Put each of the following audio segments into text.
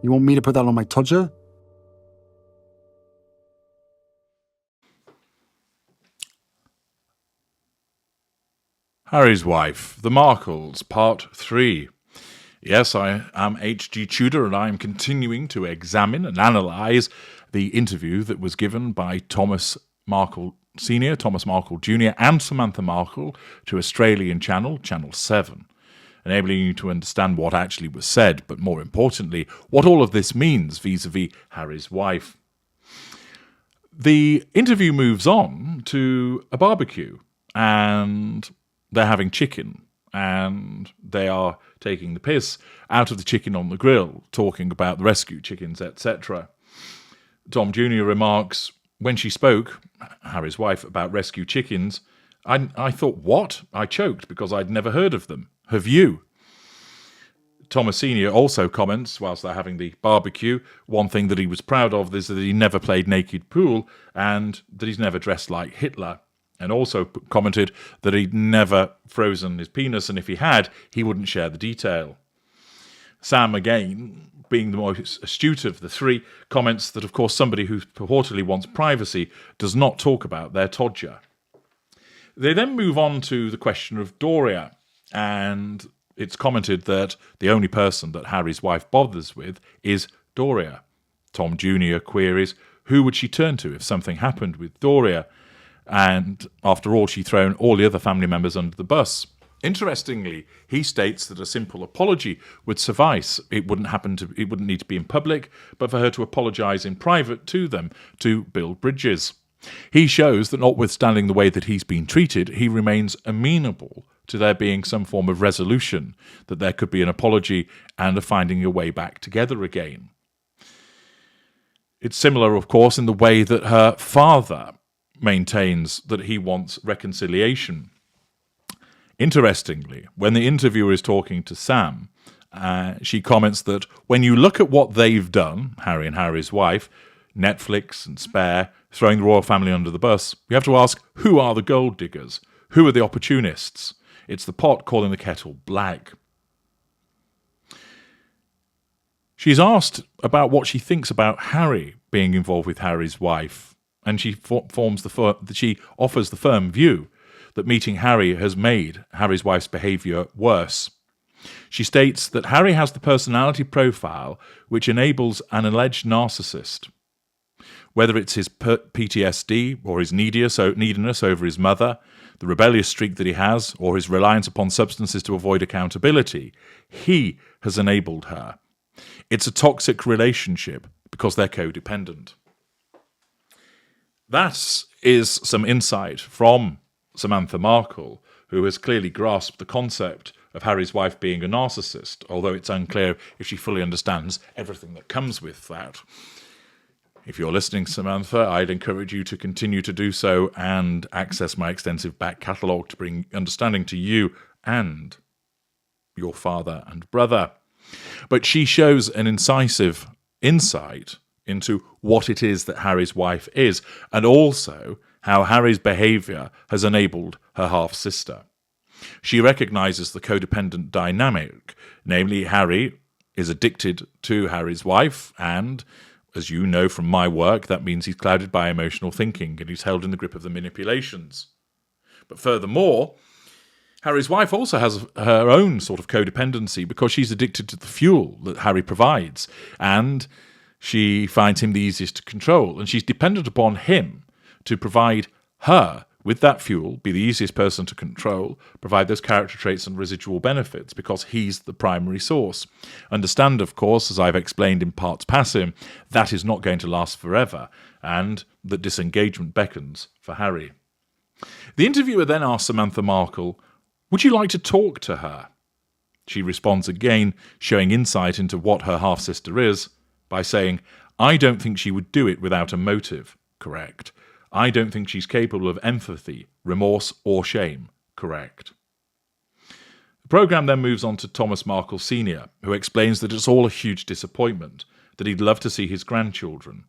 You want me to put that on my Tudor? Harry's Wife, The Markles, Part 3. Yes, I am H.G. Tudor, and I am continuing to examine and analyse the interview that was given by Thomas Markle Senior, Thomas Markle Junior, and Samantha Markle to Australian Channel 7, enabling you to understand what actually was said, but more importantly, what all of this means vis-à-vis Harry's wife. The interview moves on to a barbecue, and they're having chicken, and they are taking the piss out of the chicken on the grill, talking about the rescue chickens, etc. Tom Jr. remarks, when she spoke, Harry's wife, about rescue chickens, I thought, what? I choked because I'd never heard of them. Have you? Thomas Senior also comments, whilst they're having the barbecue, one thing that he was proud of is that he never played naked pool and that he's never dressed like Hitler. And also commented that he'd never frozen his penis, and if he had, he wouldn't share the detail. Sam, again, being the most astute of the three, comments that, of course, somebody who purportedly wants privacy does not talk about their todger. They then move on to the question of Doria, and it's commented that the only person that Harry's wife bothers with is Doria. Tom Jr. queries, who would she turn to if something happened with Doria? And after all, she'd thrown all the other family members under the bus. Interestingly, he states that a simple apology would suffice. It wouldn't need to be in public, but for her to apologise in private to them to build bridges. He shows that notwithstanding the way that he's been treated, he remains amenable to there being some form of resolution, that there could be an apology and a finding a way back together again. It's similar, of course, in the way that her father maintains that he wants reconciliation. Interestingly, when the interviewer is talking to Sam, she comments that when you look at what they've done, Harry and Harry's wife, Netflix and Spare, throwing the royal family under the bus, you have to ask, who are the gold diggers? Who are the opportunists? It's the pot calling the kettle black. She's asked about what she thinks about Harry being involved with Harry's wife, and she offers the firm view that meeting Harry has made Harry's wife's behaviour worse. She states that Harry has the personality profile which enables an alleged narcissist. Whether it's his PTSD or his neediness over his mother, the rebellious streak that he has, or his reliance upon substances to avoid accountability, he has enabled her. It's a toxic relationship because they're codependent. That is some insight from Samantha Markle, who has clearly grasped the concept of Harry's wife being a narcissist, although it's unclear if she fully understands everything that comes with that. If you're listening, Samantha, I'd encourage you to continue to do so and access my extensive back catalogue to bring understanding to you and your father and brother. But she shows an incisive insight into what it is that Harry's wife is, and also how Harry's behaviour has enabled her half-sister. She recognises the codependent dynamic, namely Harry is addicted to Harry's wife, and, as you know from my work, that means he's clouded by emotional thinking and he's held in the grip of the manipulations. But furthermore, Harry's wife also has her own sort of codependency because she's addicted to the fuel that Harry provides, and she finds him the easiest to control, and she's dependent upon him to provide her with that fuel, be the easiest person to control, provide those character traits and residual benefits because he's the primary source. Understand, of course, as I've explained in parts passing, that is not going to last forever, and that disengagement beckons for Harry. The interviewer then asks Samantha Markle, would you like to talk to her? She responds again, showing insight into what her half-sister is, by saying, I don't think she would do it without a motive. Correct. I don't think she's capable of empathy, remorse, or shame. Correct. The programme then moves on to Thomas Markle Senior, who explains that it's all a huge disappointment, that he'd love to see his grandchildren,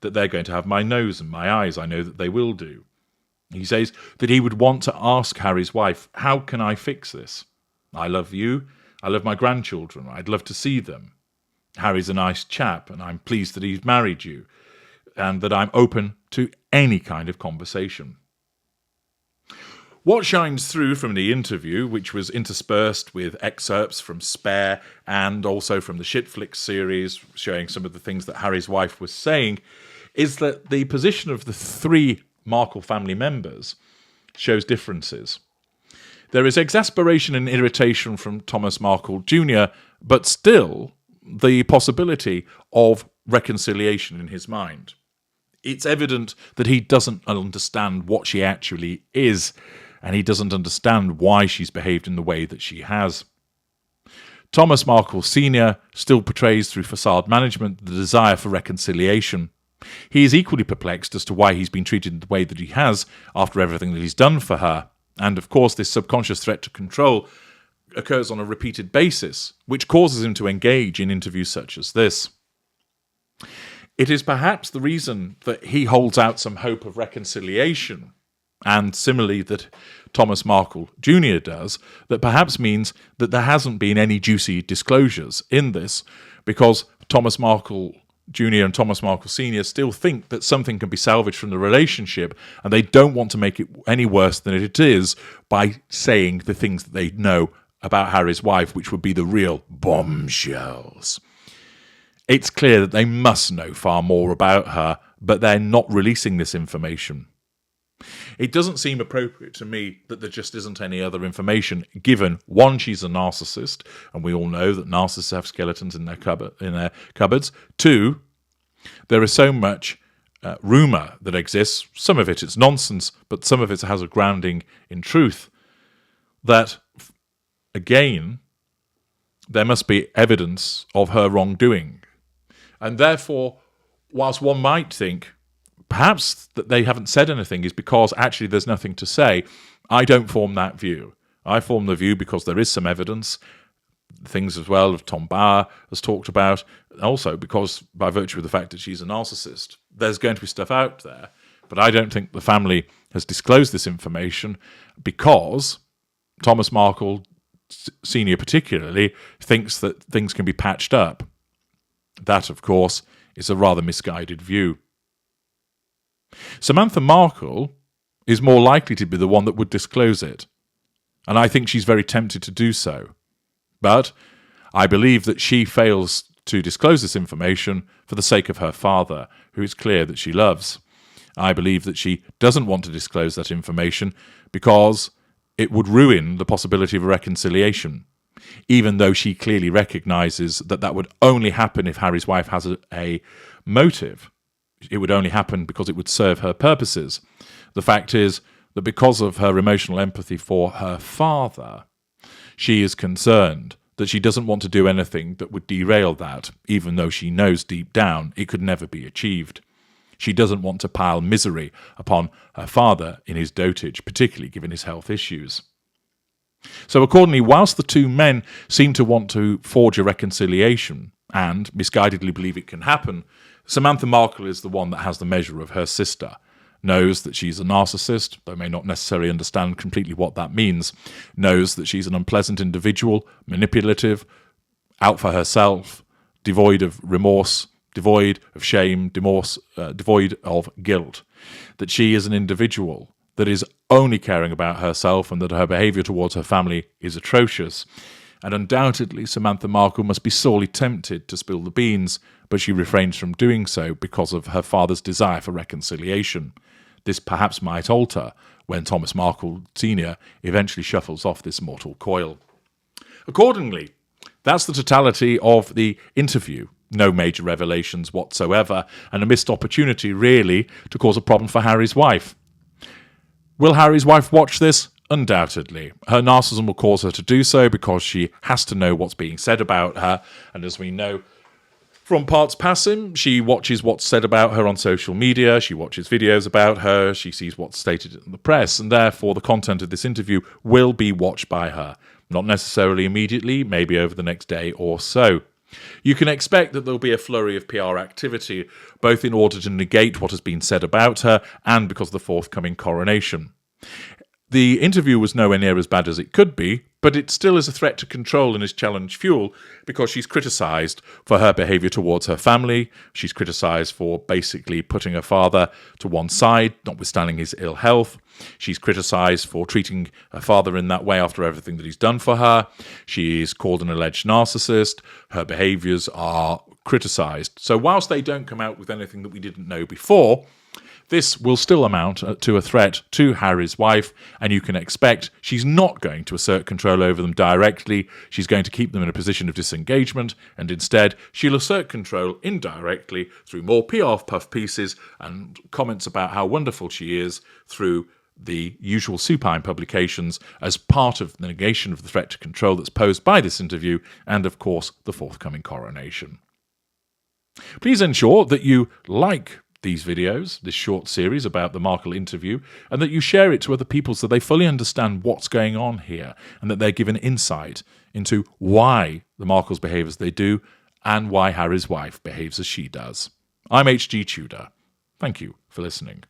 that they're going to have my nose and my eyes, I know that they will do. He says that he would want to ask Harry's wife, how can I fix this? I love you, I love my grandchildren, I'd love to see them. Harry's a nice chap and I'm pleased that he's married you and that I'm open to any kind of conversation. What shines through from the interview, which was interspersed with excerpts from Spare and also from the Shitflix series showing some of the things that Harry's wife was saying, is that the position of the three Markle family members shows differences. There is exasperation and irritation from Thomas Markle Jr., but still the possibility of reconciliation in his mind. It's evident that he doesn't understand what she actually is, and he doesn't understand why she's behaved in the way that she has. Thomas Markle Senior still portrays through facade management the desire for reconciliation. He is equally perplexed as to why he's been treated the way that he has after everything that he's done for her. And of course, this subconscious threat to control occurs on a repeated basis, which causes him to engage in interviews such as this. It is perhaps the reason that he holds out some hope of reconciliation, and similarly that Thomas Markle Jr. does, that perhaps means that there hasn't been any juicy disclosures in this, because Thomas Markle Jr. and Thomas Markle Senior still think that something can be salvaged from the relationship, and they don't want to make it any worse than it is by saying the things that they know about Harry's wife, which would be the real bombshells. It's clear that they must know far more about her, but they're not releasing this information. It doesn't seem appropriate to me that there just isn't any other information, given, one, she's a narcissist, and we all know that narcissists have skeletons in their cupboards. Two, there is so much rumour that exists, some of it is nonsense, but some of it has a grounding in truth, that, again, there must be evidence of her wrongdoing. And therefore, whilst one might think perhaps that they haven't said anything is because actually there's nothing to say, I don't form that view. I form the view because there is some evidence, things as well of Tom Bauer has talked about, also because by virtue of the fact that she's a narcissist, there's going to be stuff out there. But I don't think the family has disclosed this information because Thomas Markle Senior particularly thinks that things can be patched up. That, of course, is a rather misguided view. Samantha Markle is more likely to be the one that would disclose it, and I think she's very tempted to do so. But I believe that she fails to disclose this information for the sake of her father, who is clear that she loves. I believe that she doesn't want to disclose that information because it would ruin the possibility of a reconciliation, even though she clearly recognises that that would only happen if Harry's wife has a motive. It would only happen because it would serve her purposes. The fact is that because of her emotional empathy for her father, she is concerned that she doesn't want to do anything that would derail that, even though she knows deep down it could never be achieved. She doesn't want to pile misery upon her father in his dotage, particularly given his health issues. So accordingly, whilst the two men seem to want to forge a reconciliation and misguidedly believe it can happen, Samantha Markle is the one that has the measure of her sister, knows that she's a narcissist, though may not necessarily understand completely what that means, knows that she's an unpleasant individual, manipulative, out for herself, devoid of remorse, devoid of shame, devoid of guilt, that she is an individual that is only caring about herself and that her behaviour towards her family is atrocious. And undoubtedly Samantha Markle must be sorely tempted to spill the beans, but she refrains from doing so because of her father's desire for reconciliation. This perhaps might alter when Thomas Markle Senior eventually shuffles off this mortal coil. Accordingly, that's the totality of the interview. No major revelations whatsoever, and a missed opportunity, really, to cause a problem for Harry's wife. Will Harry's wife watch this? Undoubtedly. Her narcissism will cause her to do so because she has to know what's being said about her, and as we know from parts passing, she watches what's said about her on social media, she watches videos about her, she sees what's stated in the press, and therefore the content of this interview will be watched by her. Not necessarily immediately, maybe over the next day or so. You can expect that there'll be a flurry of PR activity, both in order to negate what has been said about her and because of the forthcoming coronation. The interview was nowhere near as bad as it could be, But it still is a threat to control and is challenge fuel because she's criticised for her behaviour towards her family. She's criticised for basically putting her father to one side, notwithstanding his ill health. She's criticised for treating her father in that way after everything that he's done for her. She is called an alleged narcissist. Her behaviours are criticised. So whilst they don't come out with anything that we didn't know before, this will still amount to a threat to Harry's wife, and you can expect she's not going to assert control over them directly. She's going to keep them in a position of disengagement, and instead she'll assert control indirectly through more PR puff pieces and comments about how wonderful she is through the usual supine publications as part of the negation of the threat to control that's posed by this interview and, of course, the forthcoming coronation. Please ensure that you like these videos, this short series about the Markle interview, and that you share it to other people so they fully understand what's going on here and that they're given insight into why the Markles behave as they do and why Harry's wife behaves as she does. I'm H.G. Tudor. Thank you for listening.